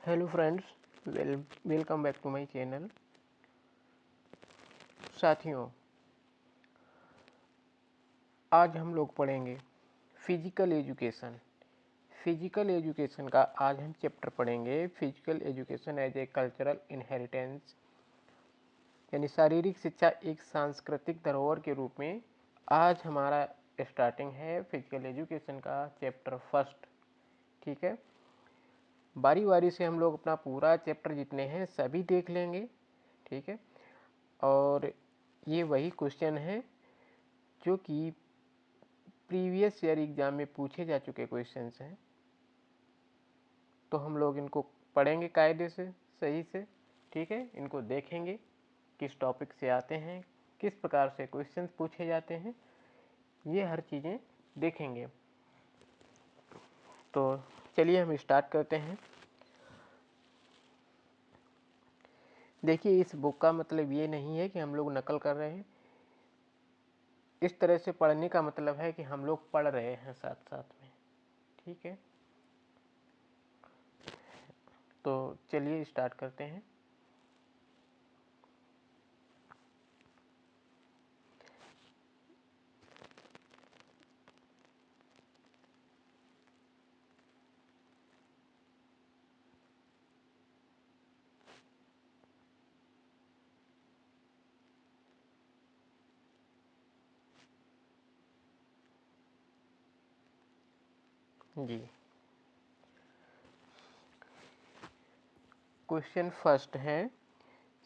Hello friends, welcome back to my channel. साथियों, आज हम लोग पढ़ेंगे फिजिकल एजुकेशन। फिजिकल एजुकेशन का आज हम चैप्टर पढ़ेंगे, physical education as a cultural inheritance, यानी शारीरिक शिक्षा एक सांस्कृतिक धरोहर के रूप में। आज हमारा स्टार्टिंग है फिजिकल एजुकेशन का चैप्टर फर्स्ट। ठीक है, बारी बारी से हम लोग अपना पूरा चैप्टर जितने हैं सभी देख लेंगे। ठीक है, और ये वही क्वेश्चन है जो कि प्रीवियस ईयर एग्जाम में पूछे जा चुके क्वेश्चंस हैं, तो हम लोग इनको पढ़ेंगे कायदे से, सही से। ठीक है, इनको देखेंगे किस टॉपिक से आते हैं, किस प्रकार से क्वेश्चंस पूछे जाते हैं, ये हर चीज़ें देखेंगे। तो चलिए हम स्टार्ट करते हैं। देखिए, इस बुक का मतलब ये नहीं है कि हम लोग नकल कर रहे हैं। इस तरह से पढ़ने का मतलब है कि हम लोग पढ़ रहे हैं साथ साथ में। ठीक है, तो चलिए स्टार्ट करते हैं। जी, क्वेश्चन फर्स्ट है,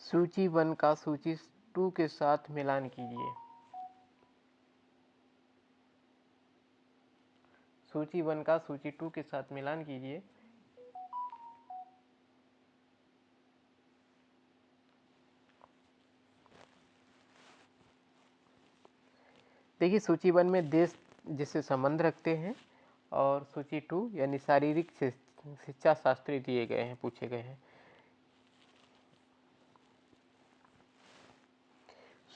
सूची 1 का सूची 2 के साथ मिलान कीजिए। सूची 1 का सूची 2 के साथ मिलान कीजिए। देखिए, सूची 1 में देश जिससे संबंध रखते हैं, और सूची 2 यानी शारीरिक शिक्षा शास्त्री दिए गए हैं, पूछे गए हैं।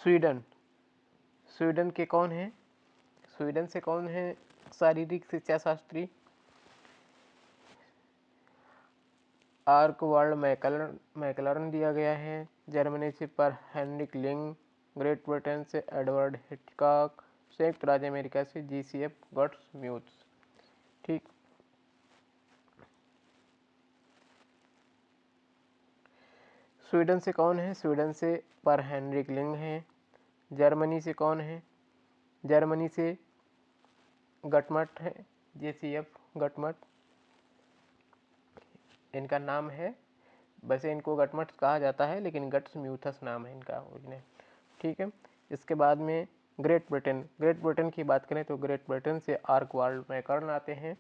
स्वीडन, स्वीडन के कौन है? स्वीडन से कौन है शारीरिक शिक्षा शास्त्री? आर्कवाल्ड मैकलर्न दिया गया है। जर्मनी से पर हेनरिक लिंग, ग्रेट ब्रिटेन से एडवर्ड हिचकॉक, संयुक्त राज्य अमेरिका से जीसीएफ गॉट्स-म्यूट्स। ठीक, स्वीडन से कौन है? स्वीडन से पर हेनरिक लिंग है। जर्मनी से कौन है? जर्मनी से गटमट है, जेसीएफ गटमट इनका नाम है। वैसे इनको गटमट कहा जाता है, लेकिन गट्स म्यूथस नाम है इनका ओरिजिनल। ठीक है, इसके बाद में ग्रेट ब्रिटेन की बात करें तो ग्रेट ब्रिटेन से आर्कवाल्ड मैकलर्न आते हैं।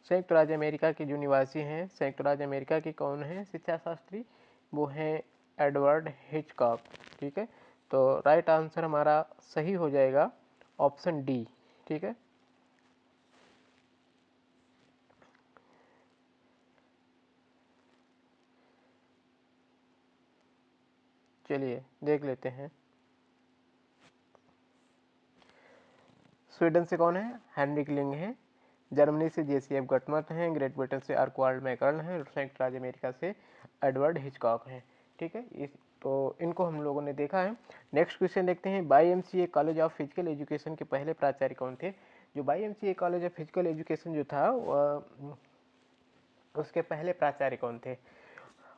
संयुक्त राज्य अमेरिका के जो निवासी हैं, संयुक्त राज्य अमेरिका के कौन हैं शिक्षा शास्त्री? वो हैं एडवर्ड हिचकॉक। ठीक है, तो राइट आंसर हमारा सही हो जाएगा ऑप्शन डी। ठीक है, चलिए देख लेते हैं। स्वीडन से कौन है? हेनरिक लिंग है। जर्मनी से जेसीएफ गटमट हैं। ग्रेट ब्रिटेन से आर्कवाल्ड मैकलर्न हैं। संयुक्त राज्य अमेरिका से एडवर्ड हिचकॉक हैं। ठीक है, इस तो इनको हम लोगों ने देखा है। नेक्स्ट क्वेश्चन देखते हैं, YMCA college of physical education के पहले प्राचार्य कौन थे? जो YMCA college of physical education जो था, उसके पहले प्राचार्य कौन थे?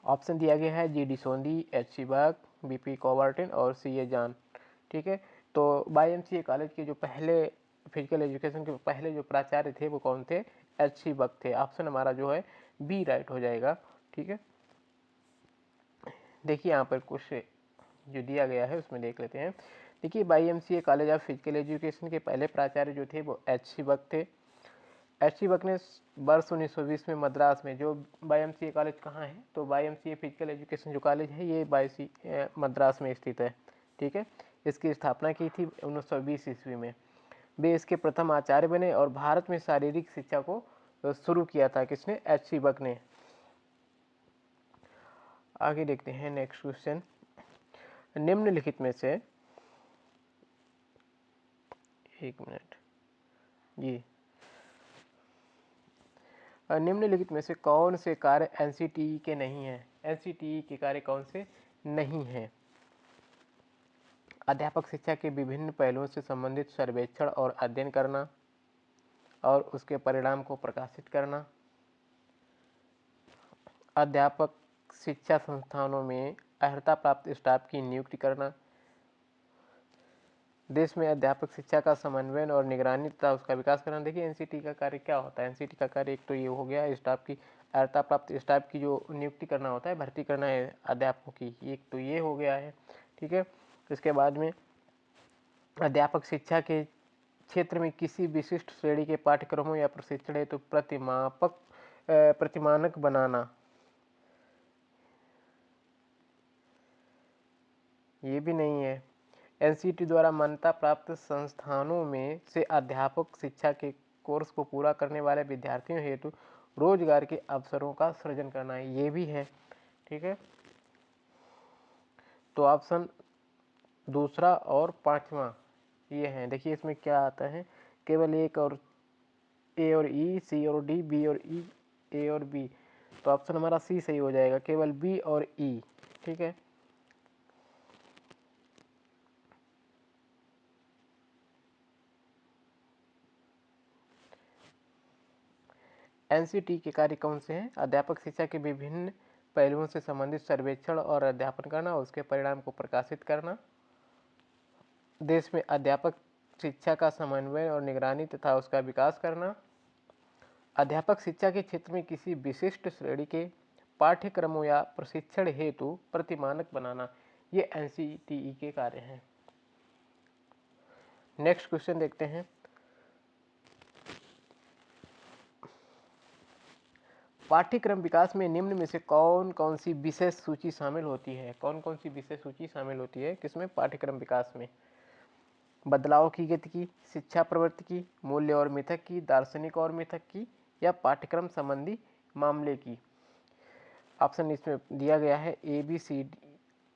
ऑप्शन दिया गया है GD सोंदी, HC बक, BP कॉबर्टिन और CA जॉन। ठीक है, तो YMCA कॉलेज के जो पहले फिजिकल एजुकेशन के पहले जो प्राचार्य थे वो कौन थे? HC बक थे। ऑप्शन हमारा जो है बी राइट हो जाएगा। ठीक है, देखिए यहाँ पर कुछ जो दिया गया है उसमें देख लेते हैं। देखिए, YMCA college of physical education के पहले प्राचार्य जो थे वो HC बक थे। HC बक ने वर्ष 1920 में मद्रास में, जो YMCA कॉलेज कहाँ है, तो YMCA फिजिकल एजुकेशन जो कॉलेज है ये मद्रास में स्थित है। ठीक है, इसकी स्थापना की थी 1920 ईस्वी में। वे इसके प्रथम आचार्य बने और भारत में शारीरिक शिक्षा को शुरू किया था। किसने? HC बक ने। आगे देखते हैं नेक्स्ट क्वेश्चन, निम्नलिखित में से, एक मिनट जी, निम्नलिखित में से कौन से कार्य एनसीटीई के नहीं हैं? एनसीटीई के कार्य कौन से नहीं हैं? अध्यापक शिक्षा के विभिन्न पहलुओं से संबंधित सर्वेक्षण और अध्ययन करना और उसके परिणाम को प्रकाशित करना, अध्यापक शिक्षा संस्थानों में अर्हता प्राप्त स्टाफ की नियुक्ति करना, देश में अध्यापक शिक्षा का समन्वयन और निगरानी तथा उसका विकास करना। देखिए एनसीटी का कार्य क्या होता है? एनसीटी का कार्य एक तो ये हो गया स्टाफ की अर्हता प्राप्त स्टाफ की जो नियुक्ति करना होता है, भर्ती करना है अध्यापकों की, एक तो ये हो गया है। ठीक है, इसके बाद में अध्यापक शिक्षा के क्षेत्र में किसी विशिष्ट श्रेणी के पाठ्यक्रमों या प्रशिक्षण हेतु प्रतिमानक बनाना, ये भी नहीं है। एनसीटी द्वारा मान्यता प्राप्त संस्थानों में से अध्यापक शिक्षा के कोर्स को पूरा करने वाले विद्यार्थियों हेतु रोजगार के अवसरों का सृजन करना है, ये भी है। ठीक है, तो ऑप्शन दूसरा और पांचवा ये है। देखिए इसमें क्या आता है, केवल एक और ए और ई, सी और डी, बी और ई, ए और बी, तो ऑप्शन हमारा सी सही हो जाएगा, केवल बी और ई। ठीक है, एनसीटी के कार्य कौन से हैं? अध्यापक शिक्षा के विभिन्न पहलुओं से संबंधित सर्वेक्षण और अध्यापन करना, उसके परिणाम को प्रकाशित करना, देश में अध्यापक शिक्षा का समन्वय और निगरानी तथा उसका विकास करना, अध्यापक शिक्षा के क्षेत्र में किसी विशिष्ट श्रेणी के पाठ्यक्रमों या प्रशिक्षण हेतु प्रतिमानक बनाना, ये एनसीटीई के कार्य हैं। नेक्स्ट क्वेश्चन देखते हैं। पाठ्यक्रम विकास में निम्न में से कौन कौन सी विशेष सूची शामिल होती है? कौन कौन सी विशेष सूची शामिल होती है किसमें? पाठ्यक्रम विकास में। बदलाव की गति की, शिक्षा प्रवृत्ति की, मूल्य और मिथक की, दार्शनिक और मिथक की, या पाठ्यक्रम संबंधी मामले की। ऑप्शन इसमें दिया गया है ए, बी, सी,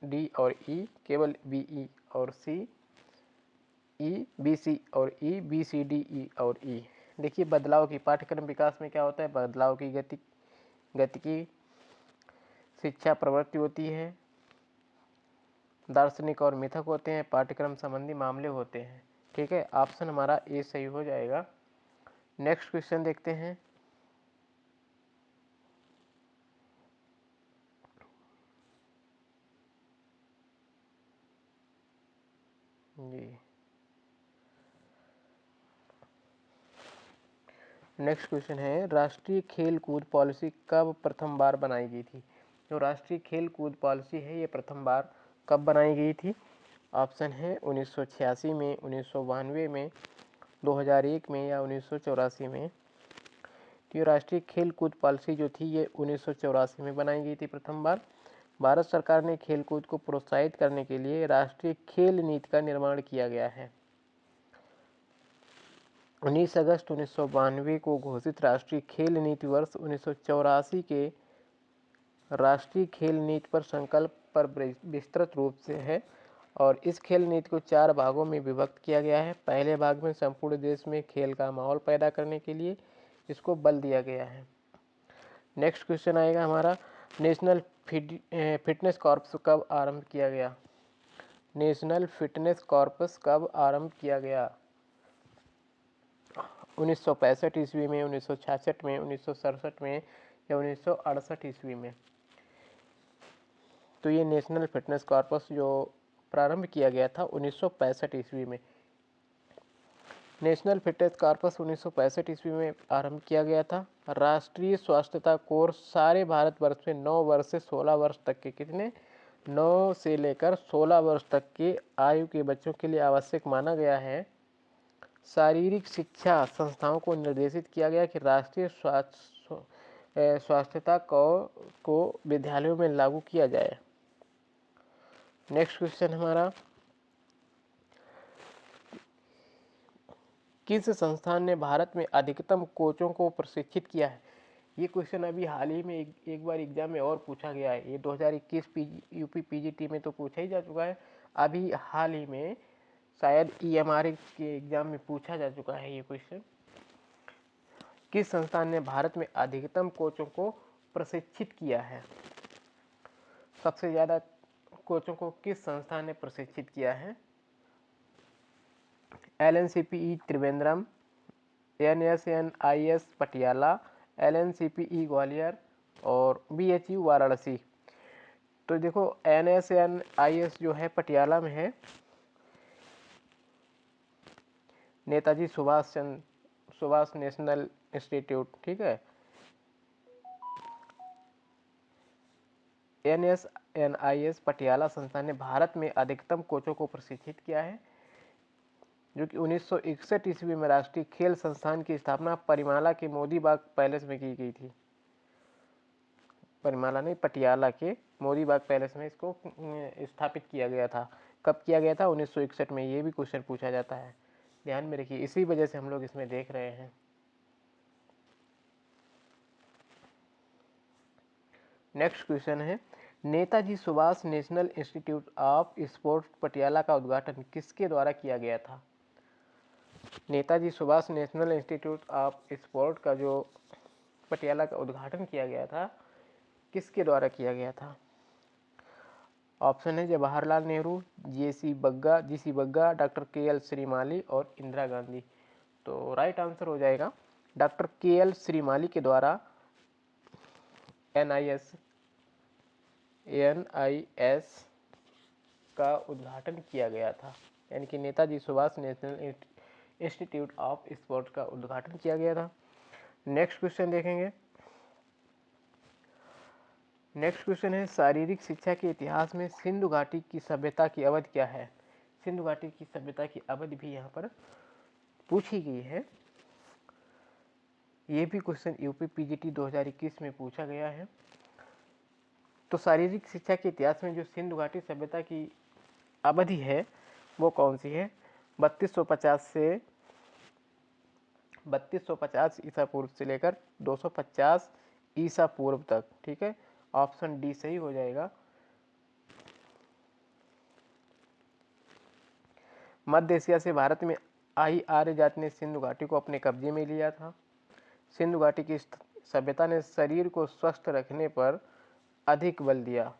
डी और ई, केवल बी, ई और सी, ई, बी, सी और ई, बी, सी, डी, ई और ई। देखिए बदलाव की, पाठ्यक्रम विकास में क्या होता है? बदलाव की गति की, शिक्षा प्रवृत्ति होती है, दार्शनिक और मिथक होते हैं, पाठ्यक्रम संबंधी मामले होते हैं। ठीक है, ऑप्शन हमारा ए सही हो जाएगा। नेक्स्ट क्वेश्चन देखते हैं। जी नेक्स्ट क्वेश्चन है, राष्ट्रीय खेल कूद पॉलिसी कब प्रथम बार बनाई गई थी? जो राष्ट्रीय खेल कूद पॉलिसी है ये प्रथम बार कब बनाई गई थी? ऑप्शन है 1986 में, 1992 में, 2001 में, या 1984 में। तो ये राष्ट्रीय खेल कूद पॉलिसी जो थी ये 1984 में बनाई गई थी प्रथम बार। भारत सरकार ने खेल कूद को प्रोत्साहित करने के लिए राष्ट्रीय खेल नीति का निर्माण किया गया है। 19 अगस्त 1992 को घोषित राष्ट्रीय खेल नीति वर्ष 1984 के राष्ट्रीय खेल नीति पर संकल्प पर विस्तृत रूप से है और इस खेल नीति को 4 भागों में विभक्त किया गया है। पहले भाग में संपूर्ण देश में खेल का माहौल पैदा करने के लिए इसको बल दिया गया है। नेक्स्ट क्वेश्चन आएगा हमारा, नेशनल फिटनेस कॉर्प्स कब आरंभ किया गया? नेशनल फिटनेस कॉर्पस कब आरंभ किया गया? 1965 ईस्वी में, 1966 में, 1967 में, या 1968 ईस्वी में। तो ये नेशनल फिटनेस कॉर्पस जो प्रारंभ किया गया था 1965 ईस्वी में। नेशनल फिटनेस कॉर्पस 1965 ईस्वी में आरंभ किया गया था। राष्ट्रीय स्वास्थ्यता कोर्स सारे भारतवर्ष में 9 वर्ष से 16 वर्ष तक के, कितने? 9 से लेकर 16 वर्ष तक के आयु के बच्चों के लिए आवश्यक माना गया है। शारीरिक शिक्षा संस्थाओं को निर्देशित किया गया कि राष्ट्रीय स्वास्थ्यता को विद्यालयों में लागू किया जाए। नेक्स्ट क्वेश्चन हमारा, किस संस्थान ने भारत में अधिकतम कोचों को प्रशिक्षित किया है? ये क्वेश्चन अभी हाल ही में एक बार एग्जाम में और पूछा गया है। ये 2021 यूपी पीजीटी में तो पूछा ही जा चुका है, अभी हाल ही में शायद ईएमआर के एग्जाम में पूछा जा चुका है ये क्वेश्चन। किस संस्थान ने भारत में अधिकतम कोचों को प्रशिक्षित किया है? सबसे ज़्यादा कोचों को किस संस्थान ने प्रशिक्षित किया है? LNCPE Trivandrum, NSNIS Patiala, LNCPE Gwalior और BHU वाराणसी। तो देखो NSNIS जो है पटियाला में है, नेताजी सुभाष नेशनल इंस्टीट्यूट, ठीक है। NSNIS पटियाला संस्थान ने भारत में अधिकतम कोचों को प्रशिक्षित किया है, जो कि 1961 ईस्वी में राष्ट्रीय खेल संस्थान की स्थापना परिमाला के मोदी बाग पैलेस में की गई थी। परिमाला नहीं, पटियाला के मोदी बाग पैलेस में इसको स्थापित किया गया था। कब किया गया था? 1961 में। ये भी क्वेश्चन पूछा जाता है, ध्यान में रखिए, इसी वजह से हम लोग इसमें देख रहे हैं। नेक्स्ट क्वेश्चन है, Netaji Subhash national institute of sports Patiala का उद्घाटन किसके द्वारा किया गया था? Netaji Subhash national institute of sport का जो पटियाला का उद्घाटन किया गया था, किसके द्वारा किया गया था? ऑप्शन है Jawaharlal Nehru, GC Bagga, doctor KL Shrimali और इंदिरा गांधी। तो राइट आंसर हो जाएगा डॉक्टर KL श्रीमाली के द्वारा NIS का उद्घाटन किया गया था, यानी कि Netaji Subhash national institute of sports का उद्घाटन किया गया था। नेक्स्ट क्वेश्चन देखेंगे। नेक्स्ट क्वेश्चन है, शारीरिक शिक्षा के इतिहास में सिंधु घाटी की सभ्यता की अवधि क्या है? सिंधु घाटी की सभ्यता की अवधि भी यहाँ पर पूछी गई है। ये भी क्वेश्चन यूपी PGT 2021 में पूछा गया है। तो शारीरिक शिक्षा के इतिहास में जो सिंधु घाटी सभ्यता की अवधि है वो कौन सी है? 3250 ईसा पूर्व से लेकर 250 ईसा पूर्व तक, ठीक है। ऑप्शन डी सही हो जाएगा। मध्य एशिया से भारत में आई आर्य जाति ने सिंधु घाटी को अपने कब्जे में लिया था। सिंधु घाटी की सभ्यता ने शरीर को स्वस्थ रखने पर अधिक बल दिया।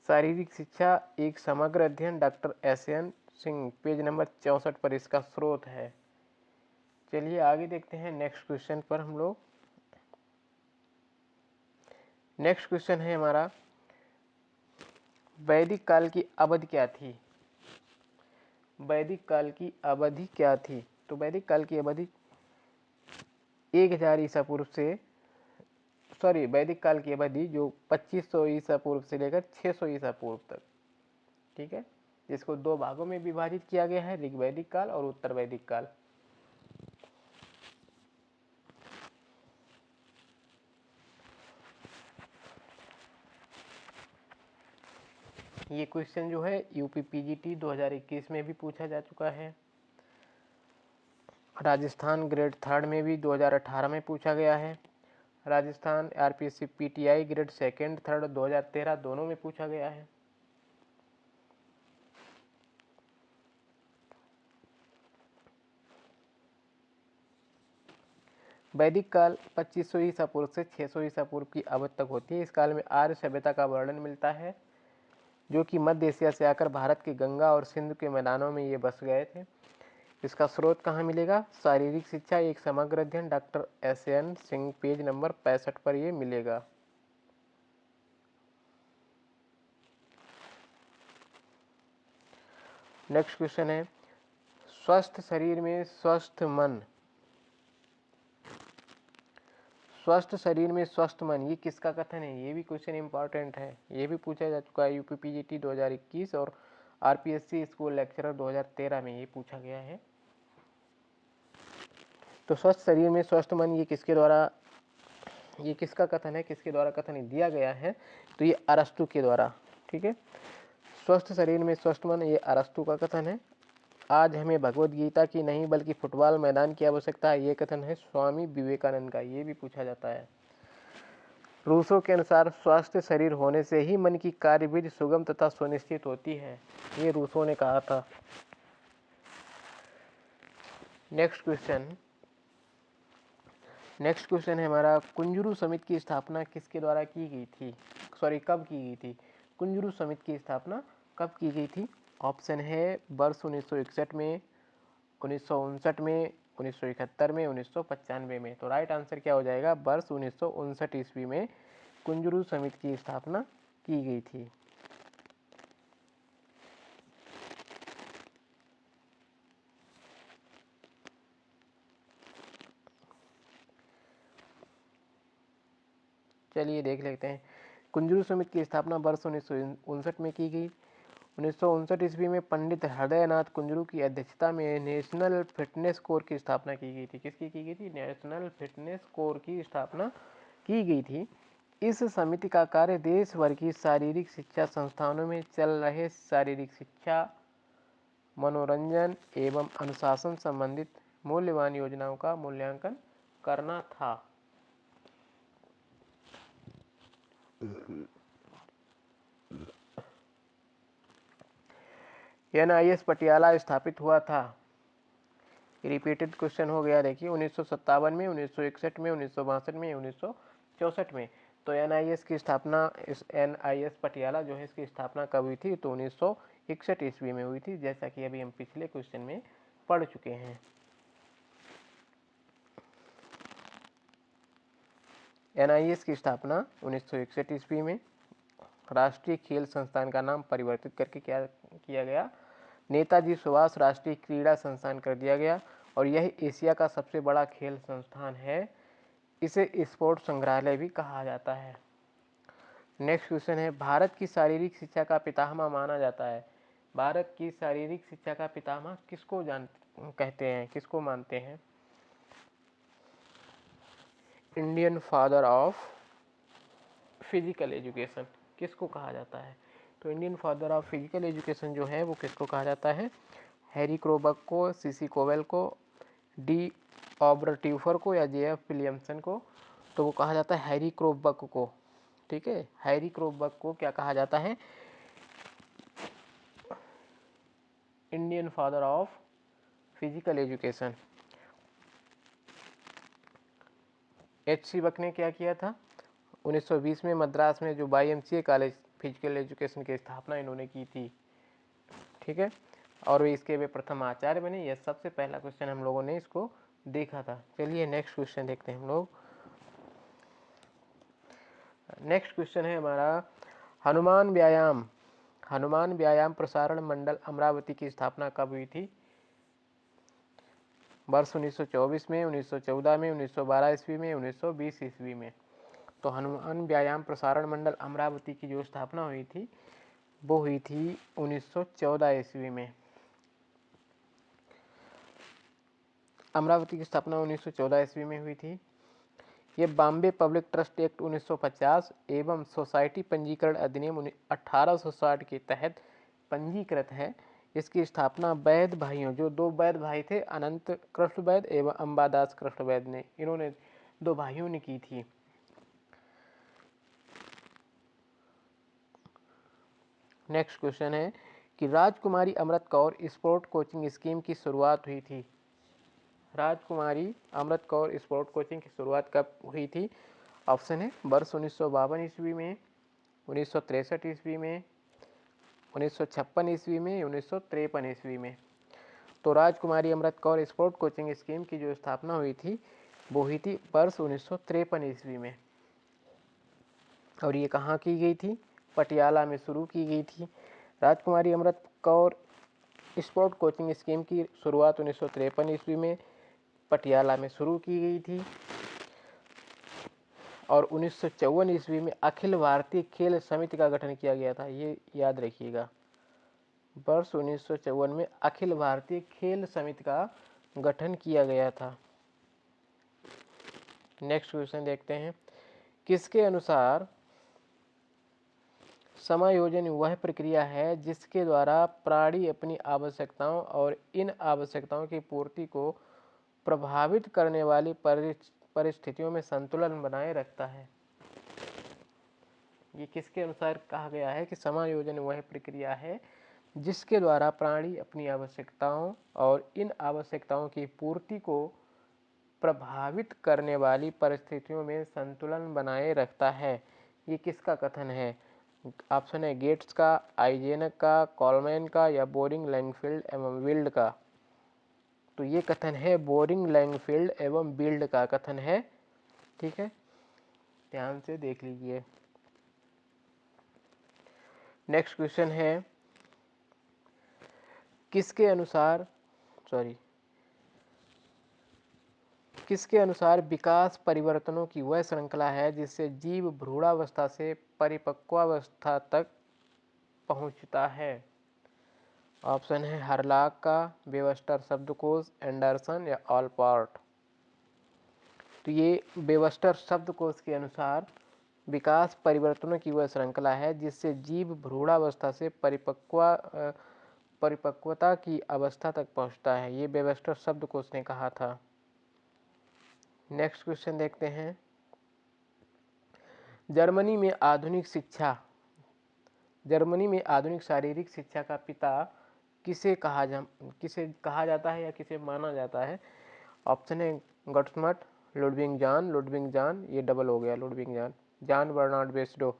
शारीरिक शिक्षा एक समग्र अध्ययन, doctor SN Singh, page number 64 पर इसका स्रोत है। चलिए आगे देखते हैं नेक्स्ट क्वेश्चन पर हम लोग। नेक्स्ट क्वेश्चन है हमारा, वैदिक काल की अवधि क्या थी? वैदिक काल की अवधि क्या थी? तो वैदिक काल की अवधि 1000 ईसा पूर्व से वैदिक काल की अवधि जो 2500 ईसा पूर्व से लेकर 600 ईसा पूर्व तक, ठीक है, जिसको दो भागों में विभाजित किया गया है, ऋग्वैदिक काल और उत्तर वैदिक काल। ये क्वेश्चन जो है यूपी PGT 2021 में भी पूछा जा चुका है। राजस्थान ग्रेड 3 में भी 2018 में पूछा गया है। Rajasthan RPSC PTI grade 2nd 3rd 2013 दोनों में पूछा गया है। वैदिक काल 2500 ईसा पूर्व से 600 ईसा पूर्व की अवधि तक होती है। इस काल में आर्य सभ्यता का वर्णन मिलता है, जो कि मध्य एशिया से आकर भारत के गंगा और सिंधु के मैदानों में ये बस गए थे। इसका स्रोत कहाँ मिलेगा? शारीरिक शिक्षा एक समग्र अध्ययन, doctor SN Singh, page number 65 पर ये मिलेगा। नेक्स्ट क्वेश्चन है, स्वस्थ शरीर में स्वस्थ मन, स्वस्थ शरीर में स्वस्थ मन, ये किसका कथन है? ये भी क्वेश्चन इंपॉर्टेंट है, ये भी पूछा जा चुका है यूपी PGT 2021 और RPSC स्कूल लेक्चरर 2013 में ये पूछा गया है। तो स्वस्थ शरीर में स्वस्थ मन, ये किसके द्वारा, ये किसका कथन है, किसके द्वारा कथन दिया गया है? तो ये अरस्तु के द्वारा, ठीक है। स्वस्थ शरीर में स्वस्थ मन, ये अरस्तु का कथन है। आज हमें भगवत गीता की नहीं बल्कि फुटबॉल मैदान की आवश्यकता है, ये कथन है स्वामी विवेकानंद का, ये भी पूछा जाता है। रूसो के अनुसार स्वस्थ शरीर होने से ही मन की कार्यविधि सुगम तथा सुनिश्चित होती है, ये रूसो ने कहा था। नेक्स्ट क्वेश्चन, नेक्स्ट क्वेश्चन है हमारा, कुंजरू समिति की स्थापना किसके द्वारा की गई थी, कब की गई थी? कुंजरू समिति की स्थापना कब की गई थी? ऑप्शन है वर्ष 1961 में, 1959 में, 1971 में, 1995 में। तो राइट आंसर क्या हो जाएगा? वर्ष 1959 ईस्वी में कुंजरू समिति की स्थापना की गई थी। चलिए देख लेते हैं। कुंजरू समिति की स्थापना वर्ष 1959 में की गई। 1959 ईस्वी में पंडित हृदयनाथ कुंजरू की अध्यक्षता में नेशनल फिटनेस कोर की स्थापना की गई थी। किसकी की गई थी? नेशनल फिटनेस कोर की स्थापना की गई थी। इस समिति का कार्य देश भर की शारीरिक शिक्षा संस्थानों में चल रहे शारीरिक शिक्षा, मनोरंजन एवं अनुशासन संबंधित मूल्यवान योजनाओं का मूल्यांकन करना था। NIS पटियाला स्थापित हुआ था। रिपीटेड क्वेश्चन हो गया। देखिए 1957 में, 1961 में, 1962 में, 1964 में। तो NIS की स्थापना, इस NIS पटियाला जो है इसकी स्थापना कब हुई थी? तो 1961 ईस्वी में हुई थी, जैसा कि अभी हम पिछले क्वेश्चन में पढ़ चुके हैं। NIS की स्थापना 1961 ईस्वी में। राष्ट्रीय खेल संस्थान का नाम परिवर्तित करके क्या किया गया? नेताजी सुभाष राष्ट्रीय क्रीड़ा संस्थान कर दिया गया। और यह एशिया का सबसे बड़ा खेल संस्थान है। इसे स्पोर्ट्स संग्रहालय भी कहा जाता है। नेक्स्ट क्वेश्चन है, भारत की शारीरिक शिक्षा का पितामह माना जाता है। भारत की शारीरिक शिक्षा का पितामह किसको कहते हैं, किसको मानते हैं? Indian father of physical education किसको कहा जाता है? तो Indian father of physical education जो है वो किसको कहा जाता है? हैरी क्रोबक को, सीसी कोवेल को, डी ऑब्रट्यूफर को, या JF विलियमसन को? तो वो कहा जाता है हैरी क्रोबक को। ठीक है, हैरी क्रोबक को क्या कहा जाता है? Indian father of physical education. HC बक ने क्या किया था? 1920 में मद्रास में जो YMCA कॉलेज फिजिकल एजुकेशन की स्थापना इन्होंने की थी। ठीक है, और इसके वे प्रथम आचार्य बने। यह सबसे पहला क्वेश्चन हम लोगों ने इसको देखा था। चलिए नेक्स्ट क्वेश्चन देखते हैं हम लोग। नेक्स्ट क्वेश्चन है हमारा, हनुमान व्यायाम प्रसारण मंडल अमरावती की स्थापना कब हुई थी? वर्ष 1924 में, 1914 में, 1912 ईस्वी में, 1920 ईस्वी में। तो हनुमान व्यायाम प्रसारण मंडल अमरावती की जो स्थापना हुई थी वो हुई थी 1914 ईस्वी में। अमरावती की स्थापना 1914 ईस्वी में हुई थी। ये बॉम्बे पब्लिक ट्रस्ट एक्ट 1950 एवं सोसाइटी पंजीकरण अधिनियम 1860 के तहत पंजीकृत है। इसकी स्थापना वैद भाइयों, जो दो वैद भाई थे, अनंत कृष्ण वैद एवं अंबादास कृष्ण वैद ने, इन्होंने दो भाइयों ने की थी। नेक्स्ट क्वेश्चन है कि राजकुमारी Amrit Kaur sport coaching scheme की शुरुआत हुई थी। राजकुमारी अमृत कौर स्पोर्ट कोचिंग की शुरुआत कब हुई थी? ऑप्शन है वर्ष 1952 ईस्वी में, 1963 ईस्वी में, 1956 ईस्वी में, 1953 ईस्वी में। तो राजकुमारी Amrit Kaur sport coaching scheme की जो स्थापना हुई थी वो हुई थी वर्ष 1953 ईस्वी में। और ये कहाँ की गई थी? पटियाला में शुरू की गई थी। राजकुमारी Amrit Kaur sport coaching scheme की शुरुआत 1953 ईस्वी में पटियाला में शुरू की गई थी। और 1954 ईस्वी में अखिल भारतीय खेल समिति का गठन किया गया था। ये याद रखिएगा, वर्ष 1954 में अखिल भारतीय खेल समिति का गठन किया गया था। नेक्स्ट क्वेश्चन देखते हैं, किसके अनुसार समायोजन वह प्रक्रिया है जिसके द्वारा प्राणी अपनी आवश्यकताओं और इन आवश्यकताओं की पूर्ति को प्रभावित करने वाली परिस्थितियों में संतुलन बनाए रखता है? ये किसके अनुसार कहा गया है कि समायोजन वह प्रक्रिया है जिसके द्वारा प्राणी अपनी आवश्यकताओं और इन आवश्यकताओं की पूर्ति को प्रभावित करने वाली परिस्थितियों में संतुलन बनाए रखता है। ये किसका कथन है? ऑप्शन है गेट्स का, आइजेनक का, कॉलमैन का या बोरिंग, लैंगफील्ड एवं विल्ड का। तो ये कथन है बोरिंग, लैंगफील्ड एवं विल्ड का कथन है। ठीक है, ध्यान से देख लीजिए। नेक्स्ट क्वेश्चन है किसके अनुसार विकास परिवर्तनों की वह श्रृंखला है जिससे जीव भ्रूणावस्था से परिपक्वावस्था तक पहुंचता है? ऑप्शन है हरलाक का, वेबस्टर शब्दकोश, एंडरसन या ऑलपॉर्ट। तो ये वेबस्टर शब्दकोश के अनुसार विकास परिवर्तनों की वह श्रृंखला है जिससे जीव भ्रूणावस्था से परिपक्वता की अवस्था तक पहुंचता है। ये वेबस्टर शब्दकोश ने कहा था। नेक्स्ट क्वेश्चन देखते हैं। जर्मनी में आधुनिक शारीरिक शिक्षा का पिता किसे कहा जाता है या किसे माना जाता है? ऑप्शन है गॉटस्मट, लुडविग जान, ये डबल हो गया, लुडविग जान बर्नार्ड बेसडो।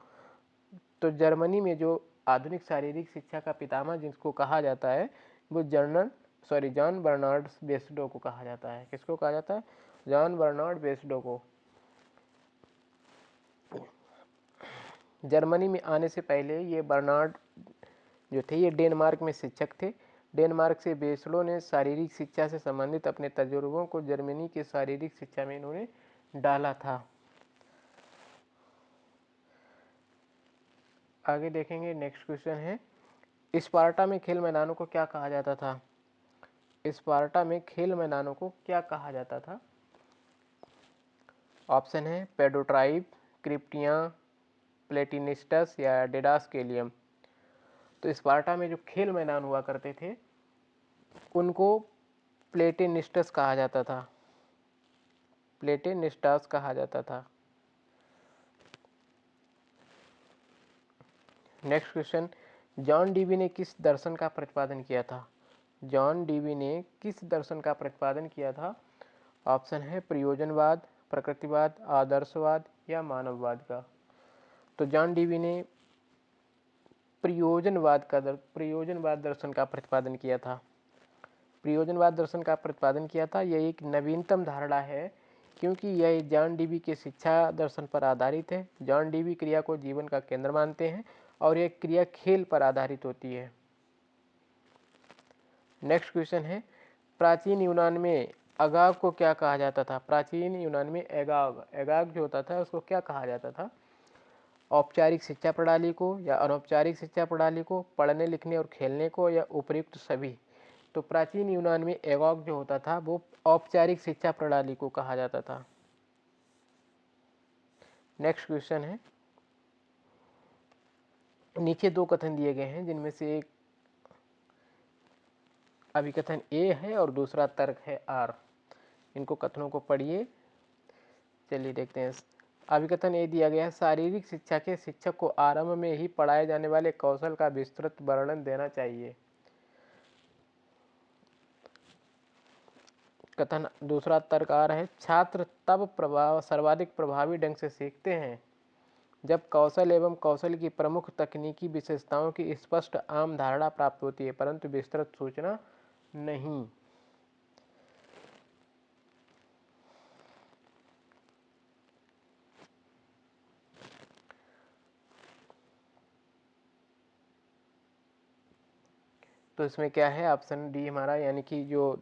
तो जर्मनी में जो आधुनिक शारीरिक शिक्षा का पितामह जिसको कहा जाता है वो जॉन बर्नार्ड बेसडो को कहा जाता है। किसको कहा जाता है? जॉन बर्नार्ड बेसडो को। जर्मनी में आने से पहले ये बर्नार्ड जो थे ये डेनमार्क में शिक्षक थे। डेनमार्क से बेसडो ने शारीरिक शिक्षा से संबंधित अपने तजुर्बों को जर्मनी के शारीरिक शिक्षा में इन्होंने डाला था। आगे देखेंगे। नेक्स्ट क्वेश्चन है स्पार्टा में खेल मैदानों को क्या कहा जाता था? स्पार्टा में खेल मैदानों को क्या कहा जाता था? ऑप्शन है पेडोट्राइब, क्रिप्टिया, प्लेटिनिस्टस या डेडास्केलियम। तो स्पार्टा में जो खेल मैदान हुआ करते थे उनको प्लेटिनिस्टस कहा जाता था। प्लेटिनिस्टस कहा जाता था। नेक्स्ट क्वेश्चन, जॉन डीवी ने किस दर्शन का प्रतिपादन किया था? जॉन डीवी ने किस दर्शन का प्रतिपादन किया था? ऑप्शन है प्रयोजनवाद, प्रकृतिवाद, आदर्शवाद या मानववाद का। तो जॉन डीवी ने प्रयोजनवाद दर्शन का प्रतिपादन किया था। प्रयोजनवाद दर्शन का प्रतिपादन किया था। यह एक नवीनतम धारणा है क्योंकि यह जॉन डीवी के शिक्षा दर्शन पर आधारित है। जॉन डीवी क्रिया को जीवन का केंद्र मानते हैं और यह क्रिया खेल पर आधारित होती है। नेक्स्ट क्वेश्चन है प्राचीन यूनान में अगाग को क्या कहा जाता था? प्राचीन यूनान में एगाग जो होता था उसको क्या कहा जाता था? औपचारिक शिक्षा प्रणाली को या अनौपचारिक शिक्षा प्रणाली को, पढ़ने लिखने और खेलने को या उपयुक्त सभी? तो प्राचीन यूनान में एगॉग जो होता था वो औपचारिक शिक्षा प्रणाली को कहा जाता था। नेक्स्ट क्वेश्चन है नीचे दो कथन दिए गए हैं जिनमें से एक अभिकथन ए है और दूसरा तर्क है आर। इनको कथनों को पढ़िए। चलिए देखते हैं। अभिकथन ए दिया गया है शारीरिक शिक्षा के शिक्षक को आरंभ में ही पढ़ाए जाने वाले कौशल का विस्तृत वर्णन देना चाहिए। कथन दूसरा तर्क आ रहा है छात्र तब सर्वाधिक प्रभावी ढंग से सीखते हैं जब कौशल एवं कौशल की प्रमुख तकनीकी विशेषताओं की स्पष्ट आम धारणा प्राप्त होती है परंतु विस्तृत सूचना नहीं। तो इसमें क्या है? ऑप्शन डी हमारा, यानी कि जो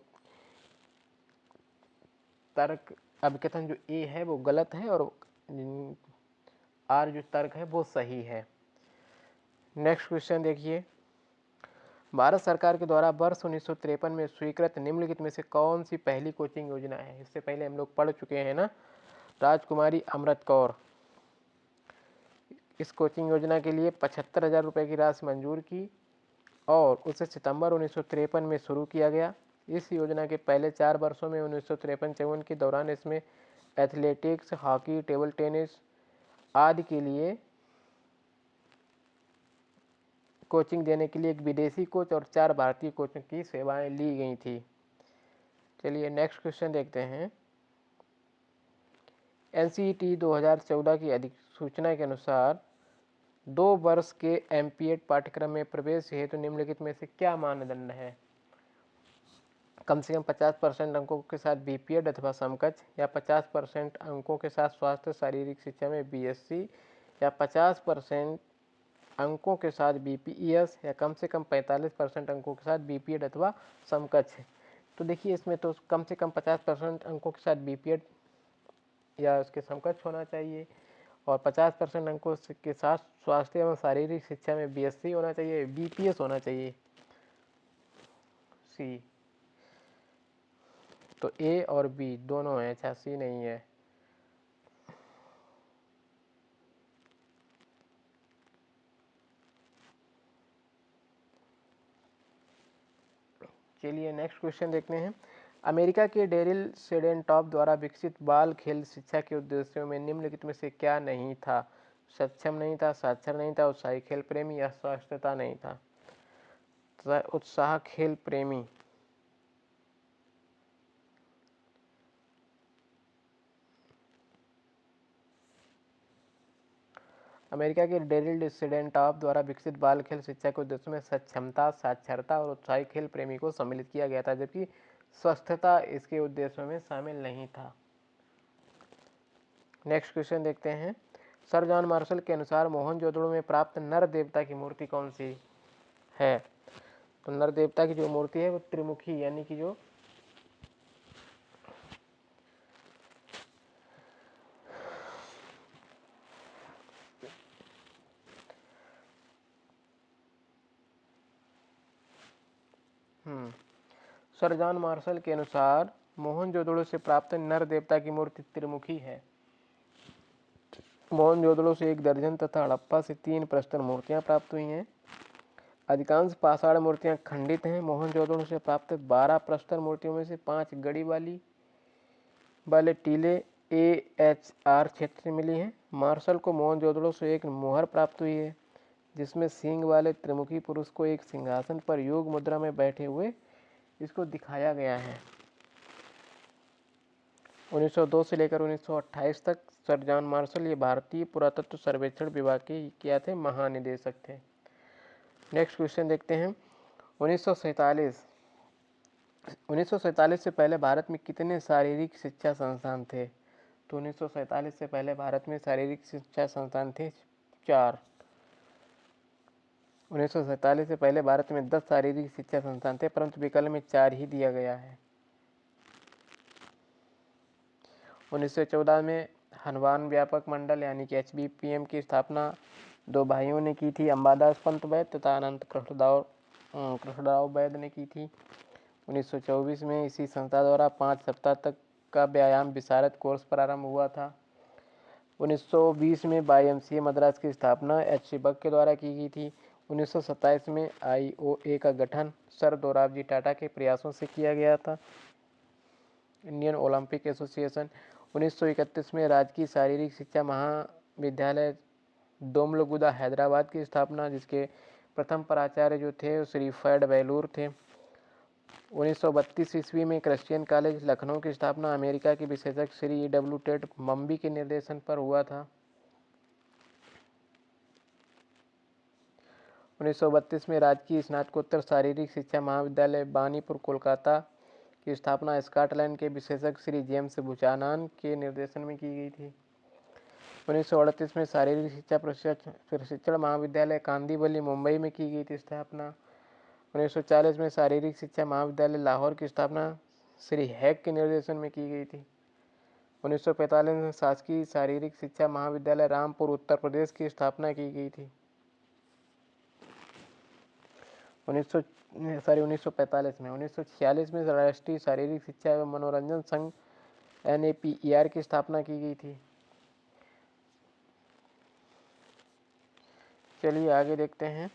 तर्क अभिकथन जो ए है वो गलत है और आर जो तर्क है वो सही है। नेक्स्ट क्वेश्चन देखिए, भारत सरकार के द्वारा वर्ष 1953 में स्वीकृत निम्नलिखित में से कौन सी पहली कोचिंग योजना है? इससे पहले हम लोग पढ़ चुके हैं ना, राजकुमारी अमृत कौर। इस कोचिंग योजना के लिए 75,000 रुपये की राशि मंजूर की और उसे सितंबर 1953 में शुरू किया गया। इस योजना के पहले 4 वर्षों में 1953-54 के दौरान इसमें एथलेटिक्स, हॉकी, टेबल टेनिस आदि के लिए कोचिंग देने के लिए एक विदेशी कोच और 4 भारतीय कोचों की सेवाएं ली गई थी। चलिए नेक्स्ट क्वेश्चन देखते हैं। NCET 2014 की अधिसूचना के अनुसार 2 वर्ष के MPED पाठ्यक्रम में प्रवेश हेतु निम्नलिखित में से क्या मानदंड है? कम से कम 50% अंकों के साथ BPED अथवा समकक्ष, या 50% अंकों के साथ स्वास्थ्य शारीरिक शिक्षा में BSc, या 50% अंकों के साथ BPES, या कम से कम 45% अंकों के साथ BPED अथवा समकक्ष। तो देखिए इसमें तो कम से कम 50% अंकों के साथ BPED या उसके समकक्ष होना चाहिए, और 50% अंकों के साथ स्वास्थ्य एवं शारीरिक शिक्षा में BSc होना चाहिए, BPS होना चाहिए, C। तो A और B दोनों हैं, अच्छा C नहीं है। चलिए नेक्स्ट क्वेश्चन देखते हैं। अमेरिका के डेरिल सेडेनटॉप द्वारा विकसित बाल खेल शिक्षा के उद्देश्यों में निम्नलिखित में से क्या नहीं था? सक्षम नहीं था, साक्षर नहीं था, उत्साही खेल प्रेमी, या स्वास्थ्यता नहीं था? उत्साह खेल प्रेमी। अमेरिका के डेरिल सेडेनटॉप द्वारा विकसित बाल खेल शिक्षा के उद्देश्य में सक्षमता, साक्षरता और उत्साही खेल प्रेमी को सम्मिलित किया गया था, जबकि स्वस्थता इसके उद्देश्यों में शामिल नहीं था। नेक्स्ट क्वेश्चन देखते हैं। सर जॉन मार्शल के अनुसार मोहनजोदड़ो में प्राप्त नर देवता की मूर्ति कौन सी है? तो नर देवता की जो मूर्ति है वो त्रिमुखी, यानी कि जो सर जॉन मार्शल के अनुसार मोहनजोदड़ो से प्राप्त नर देवता की मूर्ति त्रिमुखी है। मोहनजोदड़ो से 1 दर्जन तथा हड़प्पा से 3 प्रस्तर मूर्तियां प्राप्त हुई हैं। अधिकांश पाषाण मूर्तियां खंडित हैं। मोहनजोदड़ो से प्राप्त 12 प्रस्तर मूर्तियों में से 5 गड़ी वाले टीले AHR क्षेत्र से मिली हैं। मार्शल को मोहनजोदड़ो से 1 मोहर प्राप्त हुई है, जिसमें सींग वाले त्रिमुखी पुरुष को एक सिंहासन पर योग मुद्रा में बैठे हुए इसको दिखाया गया है। 1902 से लेकर 1928 तक सर जॉन मार्शल ये भारतीय पुरातत्व सर्वेक्षण विभाग के क्या थे? महानिदेशक थे। नेक्स्ट क्वेश्चन देखते हैं। 1947 से पहले भारत में कितने शारीरिक शिक्षा संस्थान थे? तो 1947 से पहले भारत में शारीरिक शिक्षा संस्थान थे 4। 1947 से पहले भारत में 10 शारीरिक शिक्षा संस्थान थे, परंतु विकल्प में 4 ही दिया गया है। 1914 में हनुमान व्यापक मंडल यानी कि HBPM की स्थापना 2 भाइयों ने की थी, अंबादास पंत वैद्य तथा अनंत कृष्णराव वैद्य ने की थी। 1924 में इसी संस्था द्वारा 5 सप्ताह तक का व्यायाम विशारद कोर्स प्रारंभ हुआ था। 1920 में YMCA मद्रास की स्थापना HC बक के द्वारा की गई थी। 1927 में IOA का गठन सर दोराबजी टाटा के प्रयासों से किया गया था। Indian Olympic association. 1931 में राजकीय शारीरिक शिक्षा महाविद्यालय दोमलगुदा हैदराबाद की स्थापना, जिसके प्रथम प्राचार्य जो थे श्री फैड बेलूर थे। 1932 ईस्वी में क्रिश्चियन कॉलेज लखनऊ की स्थापना अमेरिका के विशेषज्ञ श्री EW टेड मम्बी के निर्देशन पर हुआ था। 1932 में राजकीय स्नातकोत्तर शारीरिक शिक्षा महाविद्यालय बानीपुर कोलकाता की स्थापना स्कॉटलैंड के विशेषज्ञ श्री जेम्स बुचानान के निर्देशन में की गई थी। 1938 में शारीरिक शिक्षा प्रशिक्षण महाविद्यालय कांदीवली मुंबई में की गई थी स्थापना। 1940 में शारीरिक शिक्षा महाविद्यालय लाहौर की स्थापना श्री हैक के निर्देशन में की गई थी। 1945 में शासकीय शारीरिक शिक्षा महाविद्यालय रामपुर उत्तर प्रदेश की स्थापना की गई थी। 1945 में 1946 में राष्ट्रीय शारीरिक शिक्षा एवं मनोरंजन संघ NAPER की स्थापना की गई थी। चलिए आगे देखते हैं।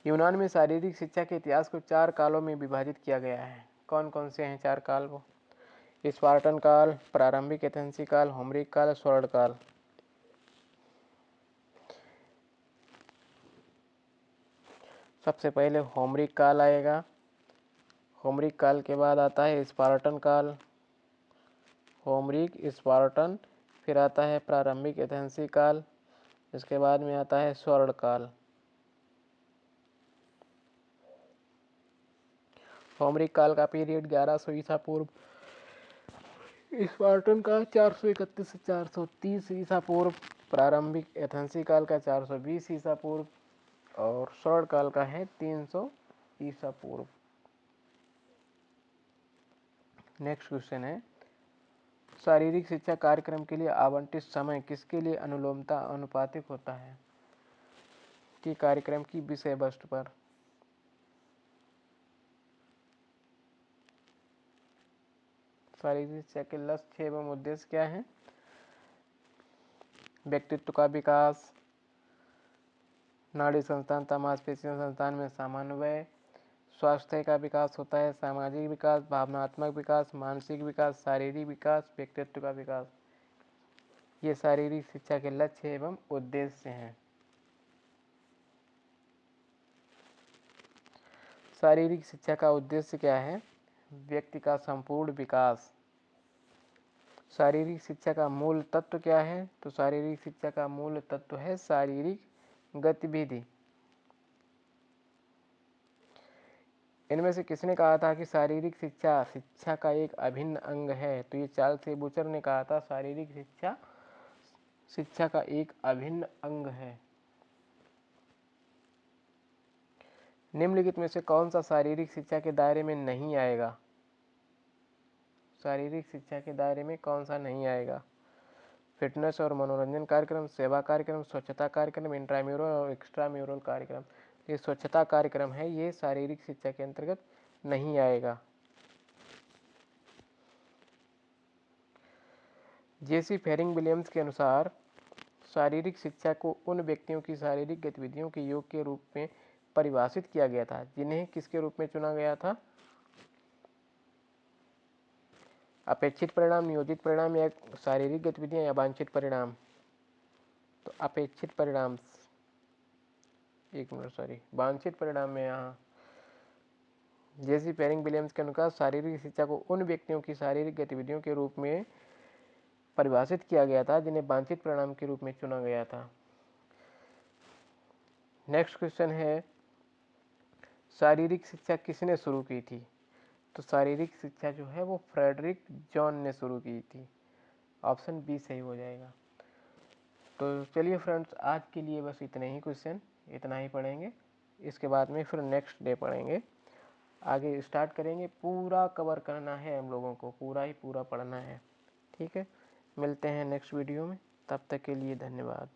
यूनान में शारीरिक शिक्षा के इतिहास को 4 कालों में विभाजित किया गया है। कौन कौन से हैं 4 काल? वो स्पार्टन काल, प्रारंभिक एथेंसी काल, होमरिक काल, स्वर्ण काल। सबसे पहले होमरिक काल आएगा। होमरिक काल के बाद आता है स्पार्टन काल। होमरिक, स्पार्टन, फिर आता है प्रारंभिक एथेंसी काल, इसके बाद में आता है स्वर्ण काल। होमरिक काल का पीरियड 1100 ईसा पूर्व, स्पार्टन का 431 से 430 ईसा पूर्व, प्रारंभिक एथेंसी काल का 420 ईसा पूर्व और स्वर्ण काल का है 300 ईसा पूर्व। नेक्स्ट क्वेश्चन है, शारीरिक शिक्षा कार्यक्रम के लिए आवंटित समय किसके लिए अनुलोमता अनुपातिक होता है? कि कार्यक्रम की विषय वस्तु पर। शारीरिक शिक्षा के लक्ष्य एवं उद्देश्य क्या है? व्यक्तित्व का विकास, नाड़ी संस्थान मांसपेशियों संस्थान में समन्वय, स्वास्थ्य का विकास होता है, सामाजिक विकास, भावनात्मक विकास, मानसिक विकास, शारीरिक विकास, व्यक्तित्व का विकास। ये शारीरिक शिक्षा के लक्ष्य एवं उद्देश्य हैं। शारीरिक शिक्षा का उद्देश्य क्या है? व्यक्ति का संपूर्ण विकास। शारीरिक शिक्षा का मूल तत्व क्या है? तो शारीरिक शिक्षा का मूल तत्व है शारीरिक गतिविधि। इनमें से किसने कहा था कि शारीरिक शिक्षा शिक्षा का एक अभिन्न अंग है? तो ये चार्ल्स सी बूचर ने कहा था शारीरिक शिक्षा शिक्षा का एक अभिन्न अंग है। निम्नलिखित में से कौन सा शारीरिक शिक्षा के दायरे में नहीं आएगा? शारीरिक शिक्षा के दायरे में कौन सा नहीं आएगा? फिटनेस और मनोरंजन कार्यक्रम, सेवा कार्यक्रम, स्वच्छता कार्यक्रम, इंट्राम्यूरल और एक्स्ट्राम्यूरल कार्यक्रम। ये स्वच्छता कार्यक्रम है, ये शारीरिक शिक्षा के अंतर्गत नहीं आएगा। जेसी फेरिंग विलियम्स के अनुसार शारीरिक शिक्षा को उन व्यक्तियों की शारीरिक गतिविधियों के योग के रूप में परिभाषित किया गया था जिन्हें किसके रूप में चुना गया था? अपेक्षित परिणाम, नियोजित परिणाम या शारीरिक गतिविधियां या वांछित परिणाम? तो अपेक्षित परिणाम, वांछित परिणाम में यहाँ जेसी फेरिंग विलियम्स के अनुसार शारीरिक शिक्षा को उन व्यक्तियों की शारीरिक गतिविधियों के रूप में परिभाषित किया गया था जिन्हें वांछित परिणाम के रूप में चुना गया था। नेक्स्ट क्वेश्चन है, शारीरिक शिक्षा किसने शुरू की थी? तो शारीरिक शिक्षा जो है वो फ्रेडरिक जॉन ने शुरू की थी। ऑप्शन बी सही हो जाएगा। तो चलिए फ्रेंड्स, आज के लिए बस इतने ही क्वेश्चन, इतना ही पढ़ेंगे। इसके बाद में फिर नेक्स्ट डे पढ़ेंगे, आगे स्टार्ट करेंगे। पूरा कवर करना है हम लोगों को, पूरा ही पूरा पढ़ना है। ठीक है, मिलते हैं नेक्स्ट वीडियो में, तब तक के लिए धन्यवाद।